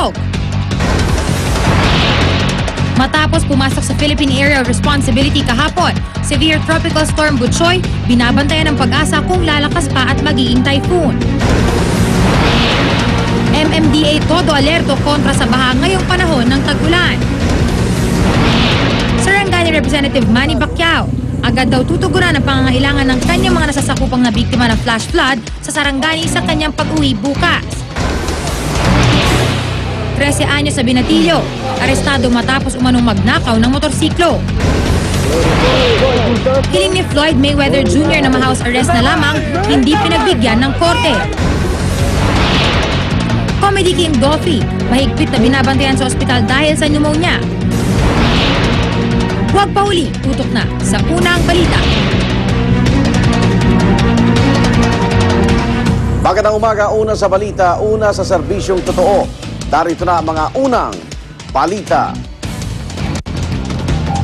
sunog. Matapos pumasok sa Philippine Area of Responsibility kahapon, severe tropical storm Butchoy, binabantayan ng Pag-asa kung lalakas pa at magiging typhoon. MMDA todo alerto kontra sa baha ngayong panahon ng tag-ulan. Sarangani Representative Manny Pacquiao, agad daw tutuguran ang pangangailangan ng kanyang mga nasasakupang na biktima ng flash flood sa Sarangani sa kanyang pag-uwi bukas. 13 anyos sa Binatillo, arestado matapos umanong magnakaw ng motorsiklo. Hiling ni Floyd Mayweather Jr. na ma-house arrest na lamang, hindi pinagbigyan ng korte. Comedy King Dolphy, mahigpit na binabantayan sa ospital dahil sa pneumonia. Huwag pa huli, tutok na sa unang balita. Magandang umaga, una sa balita, una sa serbisyong totoo. Darito na ang mga unang balita.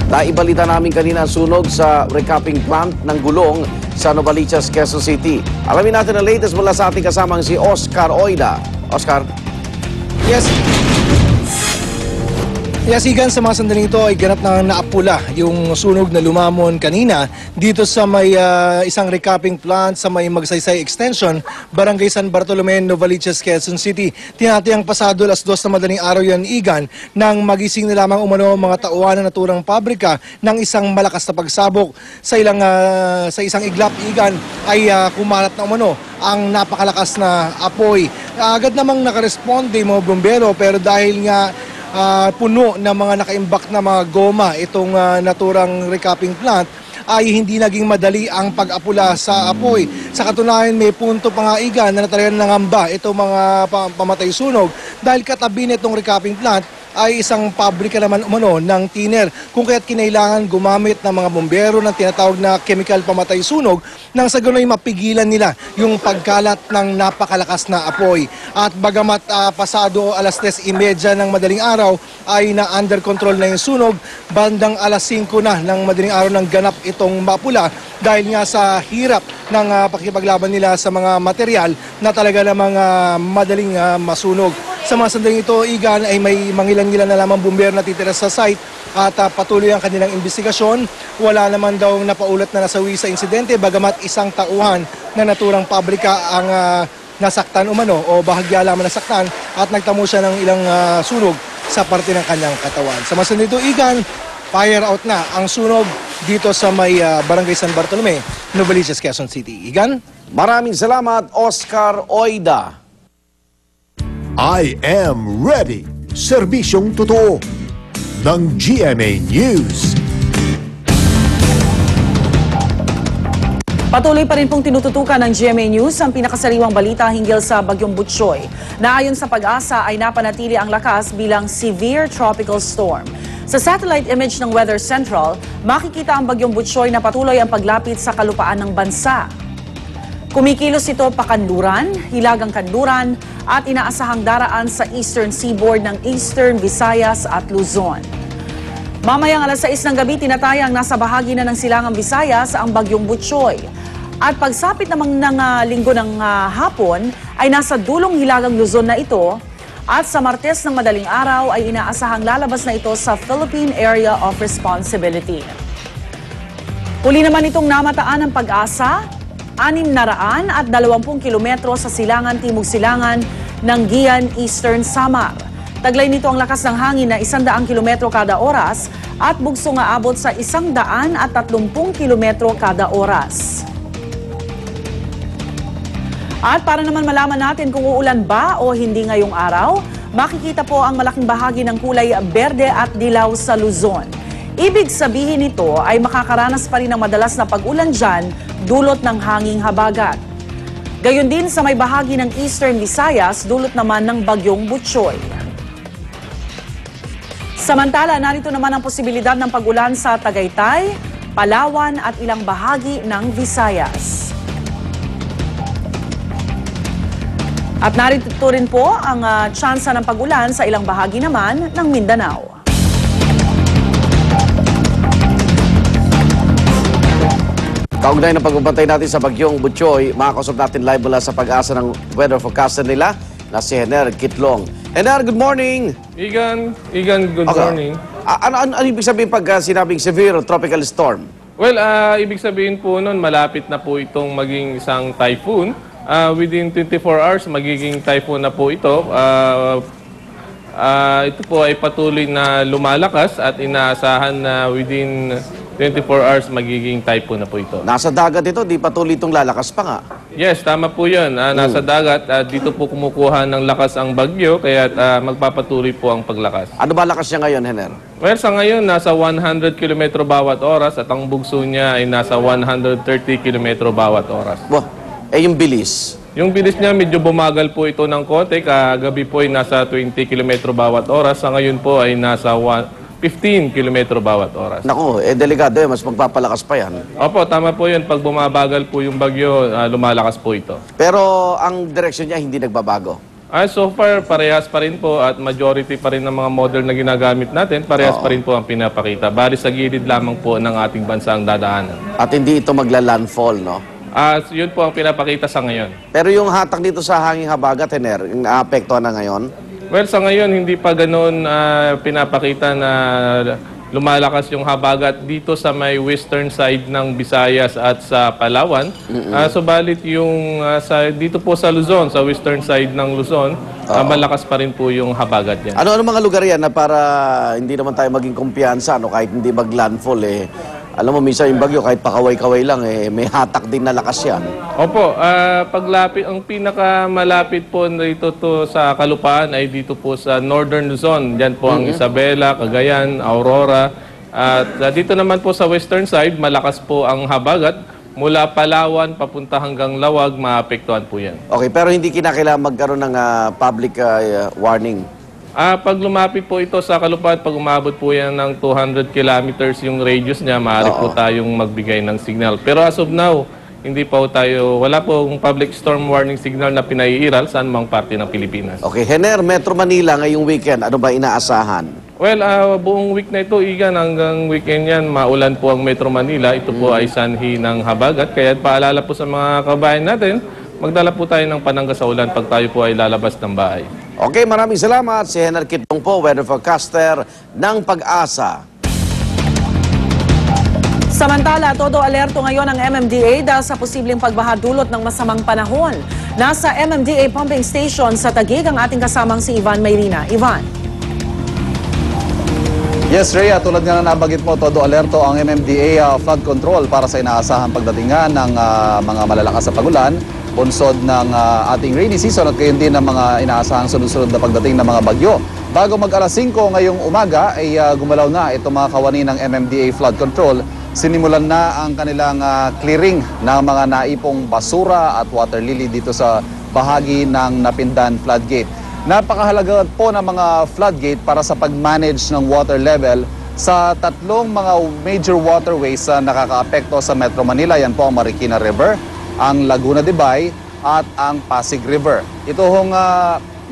Naibalita namin kanina ang sunog sa recapping plant ng gulong sa Novaliches, Quezon City. Alamin natin ang latest mula sa ating kasamang si Oscar Oida. Oscar? Yes, Igan, sa mga sandaling ito ay ganap na naapula yung sunog na lumamon kanina dito sa may isang recapping plant sa may Magsaysay Extension, Barangay San Bartolome, Novaliches, Quezon City. Tinatayang pasado alas 2 na madaling araw yan, Igan, nang magising na lamang umano mga tauhan na naturang pabrika ng isang malakas na pagsabog sa isang iglap, Igan, ay kumalat na umano ang napakalakas na apoy. Agad namang nakaresponde mga bumbero, pero dahil nga puno ng mga nakaimbak na mga goma itong naturang recapping plant, ay hindi naging madali ang pag-apula sa apoy. Sa katunayan, may punto pa nga, Igan, na natalayan ng ngamba itong mga pamatay sunog dahil katabi nitong recapping plant ay isang pabrika naman umano ng tiner, kung kaya't kinailangan gumamit ng mga bombero ng tinatawag na chemical pamatay sunog nang sa gano'y mapigilan nila yung pagkalat ng napakalakas na apoy. At bagamat pasado alas 10:30 ng madaling araw ay na-under control na yung sunog, bandang alas 5 na ng madaling araw ng ganap itong mapula dahil nga sa hirap ng pakikipaglaban nila sa mga material na talaga namang madaling masunog. Sa mga sandaling ito, Igan, ay may mangilan-ngilan na lamang bumbero na titira sa site at patuloy ang kanilang investigasyon. Wala naman daw napaulat na nasawi sa insidente, bagamat isang tauhan na naturang pabrika ang nasaktan umano o bahagya lamang nasaktan at nagtamo siya ng ilang sunog sa parte ng kanyang katawan. Sa mga sandaling ito, Igan, fire out na ang sunog dito sa may Barangay San Bartolome, Novaliches, Quezon City. Igan? Maraming salamat, Oscar Oida. I am ready. Serbisyong totoo ng GMA News. Patuloy pa rin pong tinututukan ng GMA News ang pinakasariwang balita hinggil sa Bagyong Butchoy, na ayon sa Pag-asa ay napanatili ang lakas bilang severe tropical storm. Sa satellite image ng Weather Central, makikita ang Bagyong Butchoy na patuloy ang paglapit sa kalupaan ng bansa. Kumikilos ito pakanluran, hilagang kanluran at inaasahang daraan sa eastern seaboard ng Eastern Visayas at Luzon. Mamayang alas 6 ng gabi, tinatayang nasa bahagi na ng silangang Visayas ang Bagyong Butchoy. At pagsapit namang ng linggo ng hapon ay nasa dulong hilagang Luzon na ito, at sa Martes ng madaling araw ay inaasahang lalabas na ito sa Philippine Area of Responsibility. Huli naman itong namataan ng Pag-asa, 620 kilometro sa silangan timog silangan ng Gian Eastern Samar. Taglay nito ang lakas ng hangin na 100 kilometro kada oras at bugso nga abot sa 130 kilometro kada oras. At para naman malaman natin kung uulan ba o hindi ngayong araw, makikita po ang malaking bahagi ng kulay berde at dilaw sa Luzon. Ibig sabihin nito ay makakaranas pa rin ng madalas na pag-ulan dyan dulot ng hanging habagat. Gayon din sa may bahagi ng Eastern Visayas, dulot naman ng Bagyong Butchoy. Samantala, narito naman ang posibilidad ng pag-ulan sa Tagaytay, Palawan at ilang bahagi ng Visayas. At narito rin po ang tsansa ng pag-ulan sa ilang bahagi naman ng Mindanao. Kaugnay ng pagbabantay natin sa Bagyong Butchoy, makakausap natin live mula sa Pag-asa ng weather forecaster nila na si Hener Kitlong. Enar, good morning. Igan, good Okay. morning. Ano ibig sabihin pag sinabing severe tropical storm? Well, ibig sabihin po nun, malapit na po itong maging isang typhoon. Within 24 hours, magiging typhoon na po ito. Ito po ay patuloy na lumalakas at inaasahan na within 24 hours magiging typhoon na po ito. Nasa dagat ito, di patuloy itong lalakas pa nga. Yes, tama po yun. Nasa dagat at dito po kumukuha ng lakas ang bagyo kaya magpapatuloy po ang paglakas. Ano ba lakas niya ngayon, Hener? Well, sa ngayon, nasa 100 km bawat oras at ang bugso niya ay nasa 130 km bawat oras. Wah, yung bilis. Yung bilis niya, medyo bumagal po ito ng konti. Kagabi po ay nasa 20 km bawat oras. Sa ngayon po ay nasa 15 km bawat oras. Naku, delikado mas magpapalakas pa yan. Opo, tama po yun. Pag bumabagal po yung bagyo, lumalakas po ito. Pero ang direksyon niya hindi nagbabago. So far, parehas pa rin po at majority pa rin ng mga model na ginagamit natin, parehas pa rin po ang pinapakita. Bali sa gilid lamang po ng ating bansa ang dadaanan. At hindi ito magla-landfall, no? Yun po ang pinapakita sa ngayon. Pero yung hatak dito sa hanging habagat, Hener, yung naapektuhan na ngayon? Well, sa ngayon, hindi pa ganoon pinapakita na lumalakas yung habagat dito sa may western side ng Visayas at sa Palawan. Subalit yung dito po sa Luzon, sa western side ng Luzon, malakas pa rin po yung habagat yan. Ano mga lugar yan na para hindi naman tayo maging kumpiyansa, no? Kahit hindi mag-landfall, alam mo, minsan yung bagyo, kahit pakaway-kaway lang, may hatak din na lakas yan. Opo, paglapit, ang pinakamalapit po dito to sa kalupaan ay dito po sa Northern Luzon. Diyan po ang Isabela, Cagayan, Aurora. At dito naman po sa western side, malakas po ang habagat. Mula Palawan, papunta hanggang Lawag, maapektuhan po yan. Okay, pero hindi kinakailangan magkaroon ng public warning. Pag lumapit po ito sa kalupaan, pag umabot po yan ng 200 kilometers yung radius niya, maaari po tayong magbigay ng signal. Pero as of now, hindi pa po wala pong public storm warning signal na pinaiiral saan mang parte ng Pilipinas. Okay, Hener, Metro Manila ngayong weekend, ano ba inaasahan? Well, buong week na ito, Igan, hanggang weekend yan, maulan po ang Metro Manila. Ito po ay sanhi ng habagat. Kaya paalala po sa mga kabayan natin, magdala po tayo ng panangga sa ulan pag tayo po ay lalabas ng bahay. Okay, maraming salamat. Si Hener Kitong po, weather forecaster ng Pag-asa. Samantala, todo alerto ngayon ang MMDA dahil sa posibleng pagbaha dulot ng masamang panahon. Nasa MMDA pumping station sa Taguig ang ating kasamang si Ivan Mayrina. Ivan. Yes, Rhea, tulad nga na nabagit mo, todo alerto ang MMDA flood control para sa inaasahang pagdatingan ng mga malalakas na pagulan, bunsod ng ating rainy season at gayon din ng mga inaasahang sunod-sunod na pagdating ng mga bagyo. Bago mag alas 5 ngayong umaga ay gumalaw na itong mga kawani ng MMDA flood control. Sinimulan na ang kanilang clearing ng mga naipong basura at water lily dito sa bahagi ng Napindan floodgate. Napakahalaga po ng mga floodgate para sa pag-manage ng water level sa tatlong mga major waterways na nakakaapekto sa Metro Manila. Yan po ang Marikina River, ang Laguna de Bay at ang Pasig River. Ito hong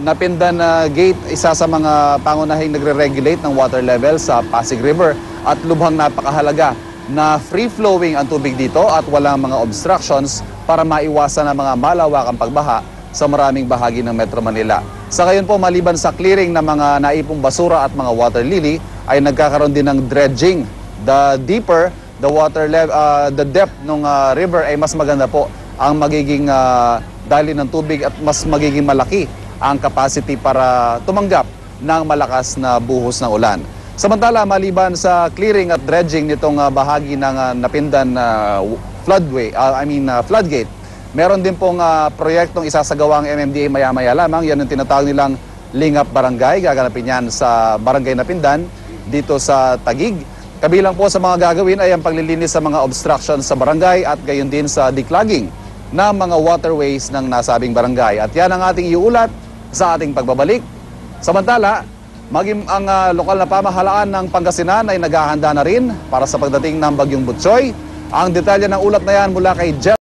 Napindan Gate, isa sa mga pangunahing nagre-regulate ng water level sa Pasig River at lubhang napakahalaga na free-flowing ang tubig dito at walang mga obstructions para maiwasan ang mga malawakang pagbaha sa maraming bahagi ng Metro Manila. Sa ngayon po, maliban sa clearing ng mga naipong basura at mga water lily, ay nagkakaroon din ng dredging. The deeper the water level, the depth ng river ay mas maganda po ang magiging dali ng tubig at mas magiging malaki ang capacity para tumanggap ng malakas na buhos ng ulan. Samantala, maliban sa clearing at dredging nitong bahagi ng Napindan floodgate, meron din pong proyektong isasagawa ang MMDA maya-maya lamang. Yan ang tinatawag nilang Lingap Barangay. Gaganapin yan sa Barangay Napindan dito sa Taguig. Kabilang po sa mga gagawin ay ang paglilinis sa mga obstructions sa barangay at gayon din sa declogging ng mga waterways ng nasabing barangay. At yan ang ating iulat sa ating pagbabalik. Samantala, maging ang lokal na pamahalaan ng Pangasinan ay naghahanda na rin para sa pagdating ng Bagyong Butchoy. Ang detalye ng ulat na yan mula kay Jeff